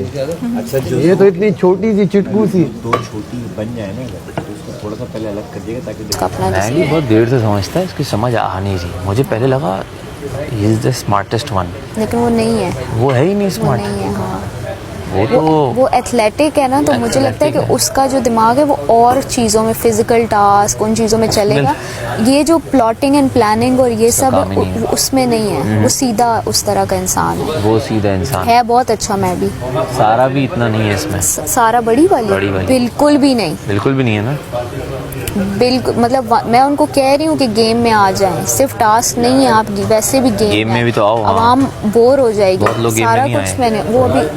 S11: अच्छा जो
S10: ये तो इतनी छोटी सी चिटकू सी।
S11: 2 छोटी बन जाए ना तो उसको थोड़ा सा पहले अलग कर दिएगा ताकि
S7: अपना
S8: मैं भी बहुत देर से समझता है, इसकी समझ आ नहीं रही। मुझे पहले लगा he is the smartest one,
S7: लेकिन वो नहीं है,
S8: वो है ही नहीं
S7: वो
S8: स्मार्ट।
S7: नहीं है। हाँ
S8: वो तो
S7: वो एथलेटिक है ना, तो मुझे लगता है कि उसका जो दिमाग है वो और चीज़ों में, फिजिकल टास्क उन चीज़ों में चलेगा। ये जो प्लॉटिंग एंड प्लानिंग और ये सब
S8: काम ही नहीं है।
S7: उसमें नहीं है। वो सीधा उस तरह का इंसान है।
S8: वो सीधा इंसान
S7: है बहुत अच्छा। मैं भी
S8: सारा भी इतना नहीं है इसमें।
S7: सारा बड़ी वाली बिल्कुल भी नहीं,
S8: बिल्कुल भी नहीं है ना।
S7: बिल्कुल। मतलब मैं उनको कह रही हूँ कि गेम में आ जाएं, सिर्फ टास्क नहीं है, आप वैसे भी गेम
S8: में भी तो आओ।
S7: आवाम बोर हो जाएगी।
S8: बहुत लोग गेम
S7: सारा
S8: में नहीं
S7: कुछ
S8: आए।
S7: मैंने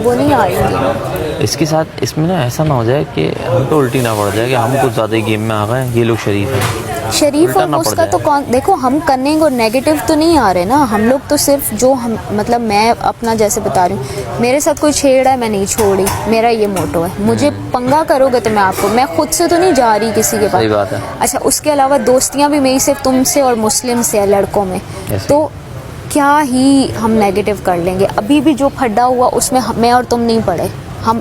S7: वो नहीं आ रही थी।
S8: इसके साथ इसमें ना ऐसा ना हो जाए कि हम पे उल्टी ना पड़ जाए कि हम कुछ ज़्यादा ही गेम में आ गए, ये लोग शरीफ हैं।
S7: शरीफ
S8: उल्टा
S7: और
S8: ना पड़
S7: उसका
S8: जाए।
S7: तो कौन, देखो हम कनेंग और नेगेटिव तो नहीं आ रहे ना, हम लोग तो सिर्फ जो हम, मतलब मैं अपना जैसे बता रही हूँ, मेरे साथ कोई छेड़ा है मैं नहीं छोड़ी, मेरा ये मोटो है। मुझे पंगा करोगे तो मैं आपको, मैं खुद से तो नहीं जा रही किसी के
S8: सही
S7: पास।
S8: बात है।
S7: अच्छा, उसके अलावा दोस्तियाँ भी मेरी सिर्फ तुमसे और मुस्लिम से है, लड़कों में। तो क्या ही हम नेगेटिव कर लेंगे? अभी भी जो फड्डा हुआ उसमें मैं और तुम नहीं पड़े।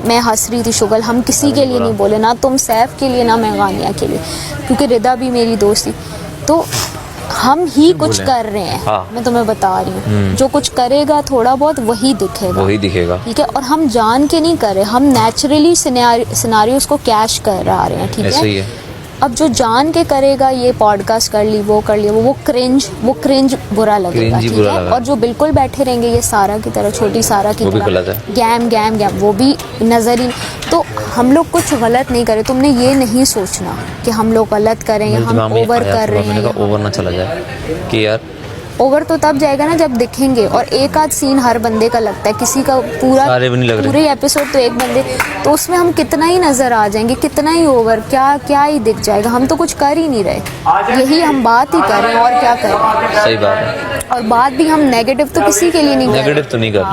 S7: मैं हंस रही थी शुगल, हम किसी के लिए नहीं बोले, ना तुम सैफ के लिए ना मैं गानिया के लिए, क्योंकि रिदा भी मेरी दोस्त थी। तो हम ही कुछ कर रहे हैं।
S8: हाँ।
S7: मैं तुम्हें बता रही हूँ, जो कुछ करेगा थोड़ा बहुत वही दिखेगा। ठीक है, और हम जान के नहीं कर रहे, हम नेचुरली सिनेरियोस को कैश कर रहे हैं। ठीक
S8: ऐसे ही
S7: है,
S8: है।
S7: अब जो जान के करेगा, ये पॉडकास्ट कर ली, वो कर लिया, वो क्रिंज बुरा लगेगा।
S8: क्रिंज ही
S7: ठीक
S8: बुरा
S7: है,
S8: लगा।
S7: और जो बिल्कुल बैठे रहेंगे ये सारा की तरह, छोटी सारा की
S8: वो भी गलत
S7: तरह
S8: है।
S7: गैम वो भी नजर ही। तो हम लोग कुछ गलत नहीं करे। तुमने ये नहीं सोचना कि हम लोग गलत करें या हम ओवर कर रहे हैं।
S8: ओवर ना चला जाए कि यार
S7: ओवर तो तब जाएगा ना जब दिखेंगे, और एक आध सीन हर बंदे का लगता है, किसी का पूरा
S8: सारे भी नहीं लग रहे।
S7: पूरे एपिसोड तो एक बंदे, तो उसमें हम कितना ही नजर आ जाएंगे, कितना ही ओवर, क्या क्या ही दिख जाएगा। हम तो कुछ कर ही नहीं रहे, यही हम बात ही कर रहे हैं और क्या कर रहे हैं।
S8: सही बात है।
S7: और बात भी हम नेगेटिव तो किसी के लिए नहीं कर रहे,
S8: नेगेटिव तो नहीं कर रहे,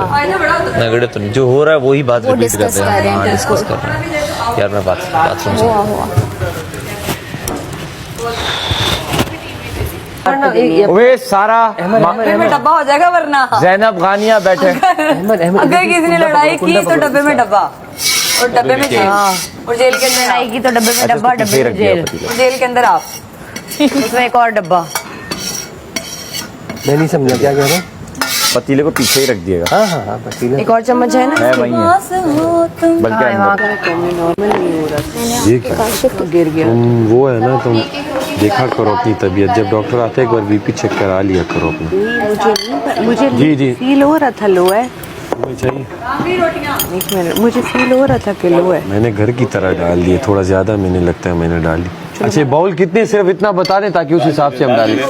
S8: नेगेटिव तो नहीं, जो हो रहा है वही बात
S7: वो
S8: रिपीट
S7: डिस्कस कर रहे हैं,
S8: हाँ,
S7: बिल्कुल।
S8: डिस्कस कर रहे हैं। यार मैं बात सुन
S7: हुआ हुआ।
S9: वे सारा
S5: डब्बे में डब्बा हो जाएगा वरना
S9: जैनब गानिया बैठे।
S5: अगर किसी ने लड़ाई की तो डब्बे में डब्बा, और डब्बे में जेल, और जेल के अंदर लड़ाई की तो डब्बे में डब्बा, डब्बे में जेल, और जेल के अंदर आप, उसमें एक और डब्बा।
S9: मैं नहीं समझा क्या कह रहे हैं।
S6: पतीले को पीछे ही रख दिएगा।
S9: हाँ हाँ हाँ पतीला
S5: एक और चम्मच है ना,
S6: है वही है, बल्कि
S10: ये क्या
S5: गिर गया।
S10: तुम वो है ना, तुम देखा करो अपनी तबीयत, जब डॉक्टर आते हैं एक बार बीपी चेक करा लिया करो अपना।
S5: मुझे
S10: जी जी
S5: फील हो रहा था लो है,
S10: तुम्हें चाहिए।
S5: एक मिनट, मुझे फील हो रहा था कि लो है।
S10: मैंने घर की तरह डाल दिए, थोड़ा ज्यादा मैंने लगता है मैंने डाल दी। अच्छा बाउल कितने, सिर्फ इतना बता दें ताकि उस हिसाब से हम डालें।
S5: बस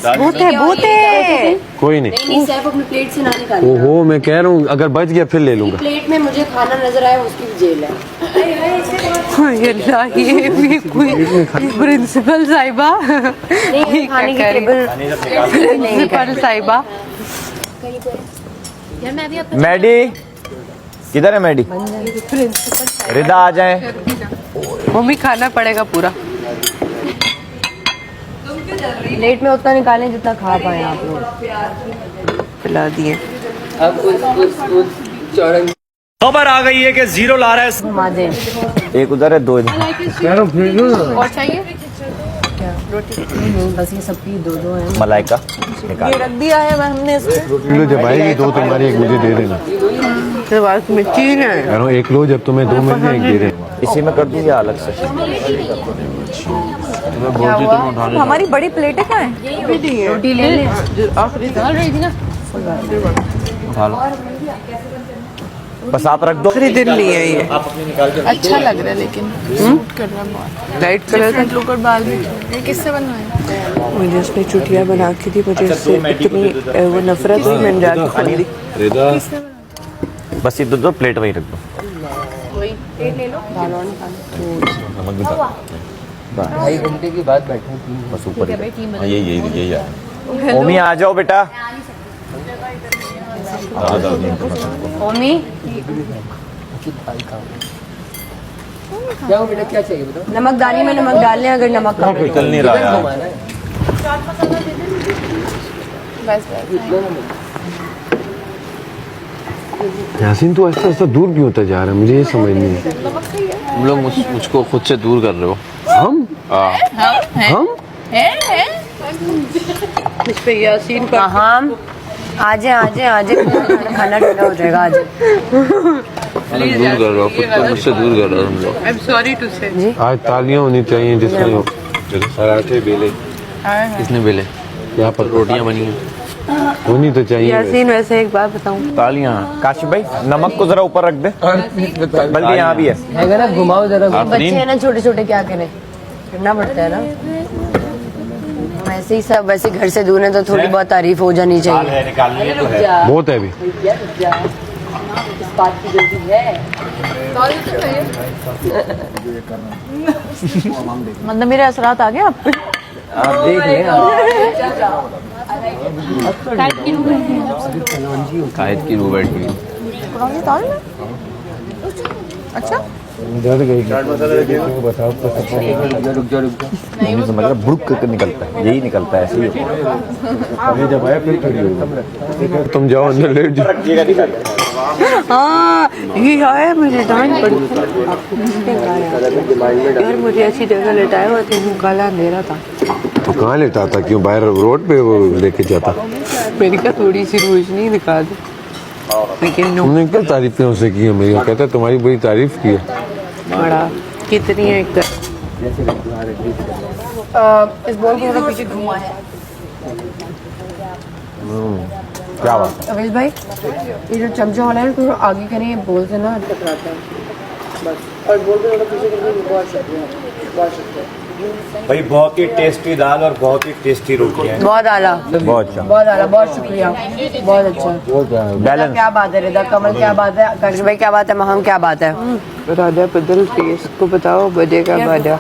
S5: बहुत है, बहुत है।
S10: कोई नहीं,
S4: सैफ अपनी प्लेट से ना निकाले।
S10: ओहो मैं कह रहा हूँ अगर बच गया फिर ले लूंगा।
S4: प्लेट में मुझे खाना नजर आया, उसकी भी जेल है।
S5: ये भी कोई प्रिंसिपल साहिबा,
S4: नहीं खाने की टेबल
S5: प्रिंसिपल साहिबा।
S9: मैडी किधर है मैडी? रिदा आ जाए।
S5: मम्मी खाना पड़ेगा पूरा।
S4: प्लेट में उतना निकालें जितना खा पाए आप लोग।
S5: पिला दिए।
S12: अब उस चौड़ंग
S9: खबर आ गई है कि जीरो ला रहा है।
S4: माजे
S6: एक उधर है, दो इधर।
S3: और चाहिए
S4: बस ये सबकी दो दो है।
S6: मलाइका निकाल
S3: ये रख दिया है हमने इसमें।
S10: जब आएगी दो तुम्हारी, एक मुझे दे देना।
S5: में चीन है।
S10: कह रहा हूँ एक लो, जब तुम्हें दो मिल जाए एक दे देना।
S6: इसी में कर दूँ या अलग से?
S5: हमारी बड़ी प्लेटें क्या है?
S4: रोटी ले ले।
S5: आखिरी रही थी ना,
S6: उठा लो, बस आप रख दो।
S5: आखिरी दिन लिए ये।
S3: अच्छा लग रहा है लेकिन सूट कर रहा है बहुत।
S5: लाइट कलर का
S3: लुक और बाल भी। ये किससे बनवाया?
S5: मुझे उसने चुटिया बना के दी, मुझे उससे इतनी वो नफरत थी, मैंने जाके खोल दी।
S6: बस ये दो प्लेट वही रख दो।
S3: प्लेट ले लो।
S6: नमक भी डाल।
S12: 2.5 घंटे की बात बैठे थी।
S6: बस ऊपर यही है। ओमी आ जाओ बेटा।
S4: ओमी
S12: क्या हो बेटा, क्या चाहिए बताओ?
S4: नमकदानी में नमक डाल लें अगर नमक कम है।
S6: निकल नहीं रहा यार।
S3: बस
S10: यासीन तो ऐसा ऐसा दूर क्यों होता जा रहा है, मुझे ये समझ नहीं है।
S8: तुम लोग मुझको खुद से दूर कर रहे हो।
S10: हम हम
S5: इस पे यासीन का
S4: हम आजे खाना ठंडा हो जाएगा आज।
S8: दूर कर रहे हो खुद को, मुझसे दूर कर रहे हो तुम लोग।
S5: आई एम सॉरी टू से।
S10: आज तालियां होनी चाहिए जिसमें हो पराठे बेले।
S8: किसने बेले?
S10: यहाँ पर
S8: रोटियां बनी हैं।
S10: होनी तो चाहिए।
S5: यासीन वैसे एक बात बताऊं,
S6: तालियां। काशिफ भाई नमक को जरा ऊपर रख दे, बल्कि यहाँ भी है।
S12: है ना, घुमाओ जरा।
S4: बच्चे हैं ना छोटे छोटे, क्या करें, करना पड़ता है ना। वैसे ही सब वैसे घर से दूर है तो थोड़ी बहुत तारीफ हो जानी चाहिए।
S10: बहुत है अभी।
S4: इस बात की जल्दी है।
S5: मतलब मेरे असरात आ गए आप पे?
S12: आप देख लें।
S8: कायद की रूह बैठ गई।
S5: अच्छा
S10: डर गई। बताओ तो
S12: रुक जाओ।
S6: नहीं समझ रहा, बुड़क करके निकलता है, यही निकलता है, ऐसे ही होता है।
S10: जब आया फिर खड़ी होगी। तुम जाओ अंदर लेट जाओ।
S5: हाँ ये आया, मुझे डांट पड़ी यार, मुझे ऐसी जगह लेटाया हुआ था, काला अंधेरा था।
S10: तो कहाँ लेटा था, क्यों बाहर रोड पे वो लेके जाता?
S5: मेरी का थोड़ी सी रोशनी दिखा दे। लेकिन
S10: तुमने क्या तारीफें उसे की है मेरी? कहता है तुम्हारी बड़ी तारीफ की है।
S5: बड़ा कितनी है एक
S3: इस बॉल को थोड़ा पीछे घुमा है।
S6: क्या बात है?
S4: अवेश भाई, ये जो चमचा वाला है थोड़ा आगे करें, बोल से ना टकराता है बस। और बोल के थोड़ा पीछे करके बहुत सकते हैं।
S9: भाई बहुत ही टेस्टी दाल और बहुत ही टेस्टी रोटी है।
S4: बहुत आला,
S9: बहुत अच्छा।
S4: बहुत आला, बहुत शुक्रिया, बहुत अच्छा।
S9: बैलेंस।
S4: क्या बात है रिदा, कमल क्या बात है, काशिफ भाई क्या बात है, महम क्या बात है। राधा बदल टेस्ट को बताओ, बदे का बादा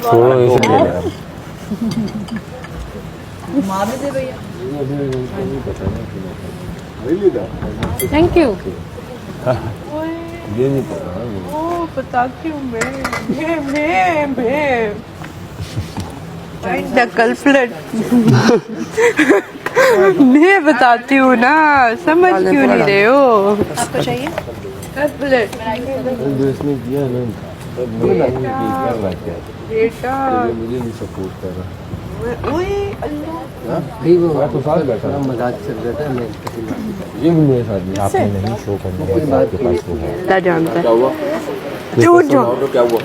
S9: थोड़ा इसे ले लेना।
S3: Thank you.
S9: ये नहीं पता।
S3: ओ बताती हूँ मैं
S4: डकल फ्लड मैं बताती हूँ ना, समझ क्यों नहीं रहे हो।
S3: आपको चाहिए?
S10: इसने किया ना,
S4: बेटा
S10: मुझे नहीं सपोर्ट कर रहा।
S12: भाई वो
S10: मैं तो साथ बैठा था,
S12: मजाक चल रहा था, मैं
S10: ये भी मेरे साथ नहीं, आपने नहीं शो करना है, आपके पास वो है।
S4: क्या जानता है
S10: झूठ झूठ क्या हुआ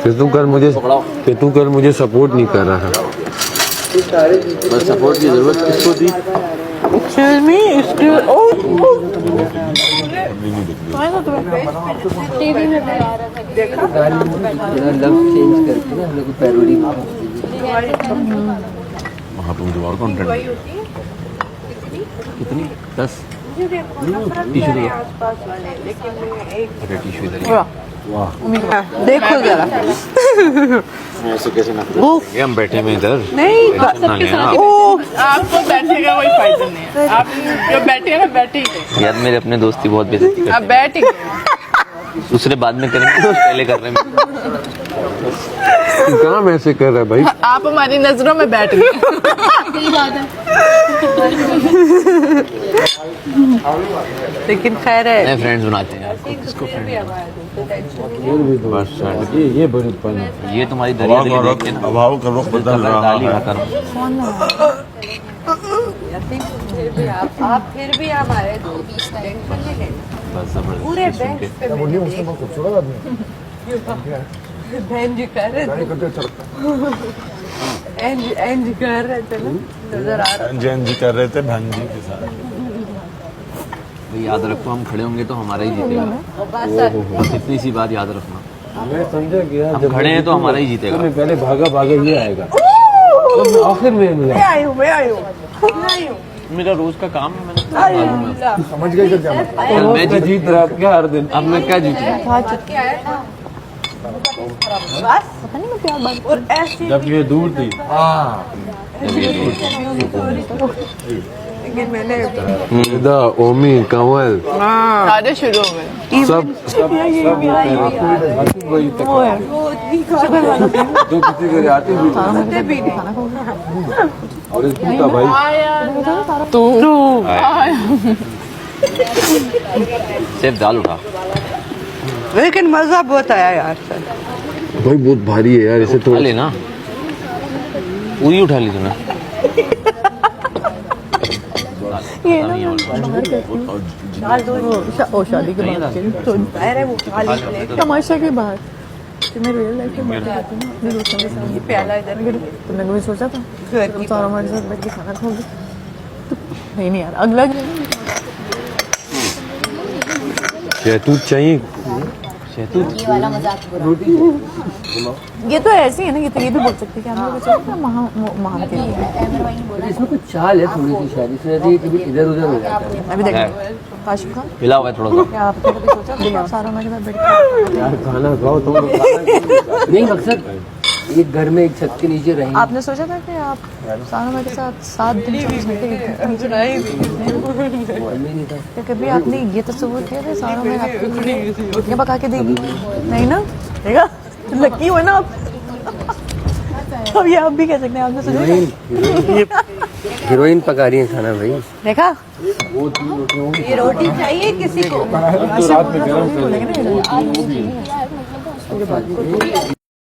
S10: कि तू कल मुझे सपोर्ट नहीं कर रहा था।
S12: बस सपोर्ट की जरूरत किसको थी? लव चेंज करके ना हम लोग पैरोडी
S8: वहाँ पे मुझे और कंटेंट
S12: कितनी 10
S8: टिश्यू दे। अरे टिश्यू इधर ही है।
S4: देखो जरा
S6: ऐसे कैसे ना
S8: ये हम बैठे में इधर
S3: नहीं,
S8: टेंशन ना लेना।
S3: आपको बैठने का कोई फायदा नहीं है। आप जो बैठे हैं ना, बैठे ही गए।
S8: यार मेरे अपने दोस्त की बहुत बेइज्जती करते
S3: आप
S8: हैं।
S3: बैठ ही गए।
S8: दूसरे बाद में करेंगे तो पहले कर रहे हैं।
S10: काम ऐसे कर रहा है भाई।
S3: आप हमारी नजरों में बैठ गए।
S4: लेकिन खैर है,
S8: नए फ्रेंड्स बनाते हैं। किसको फ्रेंड? बस
S10: ये बड़ी पन
S8: ये तुम्हारी दरिया दिली देख के ना
S6: अभाव का रुख बदल रहा
S8: दाल ही
S6: है।
S8: खाता हूँ।
S4: आप फिर भी हमारे
S8: बस जबरदस्ती सुन के
S11: खूबसूरत आदमी
S4: बहन जी कर रहे एंज कर रहे थे ना, नजर आ रहा।
S6: जैन जी कर रहे थे बहन जी के साथ।
S8: भाई याद रखो, हम खड़े होंगे तो हमारा ही जीतेगा। बस इतनी सी बात याद रखना।
S10: मैं समझा गया,
S8: हम खड़े हैं तो हमारा ही जीतेगा।
S10: मैं पहले भागा भागा ये आएगा तो आखिर में मिला।
S3: मैं आई हूँ।
S8: मेरा रोज का काम है, मैंने
S11: समझ गए क्या
S8: कल मैं
S10: जीत रहा क्या हर दिन।
S8: अब मैं क्या जीतूं?
S3: और ऐसे
S10: जब ये दूर थी
S3: लेकिन मैंने
S10: निदा, ओमी, कंवल
S3: सारे शुरू हो गए।
S10: सब वही तक जो किसी के आती भी और इसका भाई
S8: सिर्फ दाल उठा।
S4: लेकिन मजा बहुत आया यार सर।
S10: भाई बहुत भारी है यार, इसे
S8: उठा लेना, पूरी उठा ली तूने।
S5: शादी के बाद तमाशा के बाद मैं रियल लाइफ में अपने दोस्तों के साथ प्याला इधर तुमने कभी सोचा था तुम तो हमारे साथ बैठ के खाना खाओगे? नहीं यार, अगला
S10: शहतूत चाहिए।
S7: ये वाला मजाक
S5: ये तो ऐसे ही है ना, ये तो ये भी बोल सकते हैं कि हम लोग महान के लिए
S12: इसमें कुछ चाल है थोड़ी सी, शायद इसमें ऐसे कभी इधर उधर हो जाता है।
S5: अभी देखो काशिफ खान
S8: मिला हुआ है थोड़ा सा।
S5: क्या आपने कभी सोचा था आप सारा हमारे साथ बैठ के
S10: यार खाना खाओ तुम लोग, खाना
S12: नहीं मकसद एक घर में एक छत के नीचे रहेंगे।
S5: आपने सोचा था कि आप सारा के साथ 7 दिन 24 घंटे तो कभी आपने ये तस्वीर किया था सारा में आपके लिए रोटियां पका के देगी? नहीं ना, देखा लकी हो ना आप। अब ये आप भी कह सकते हैं, आपने सोचा
S12: हीरोइन पका रही है खाना भाई।
S5: देखा
S4: ये रोटी चाहिए किसी को?
S10: रात में गरम कर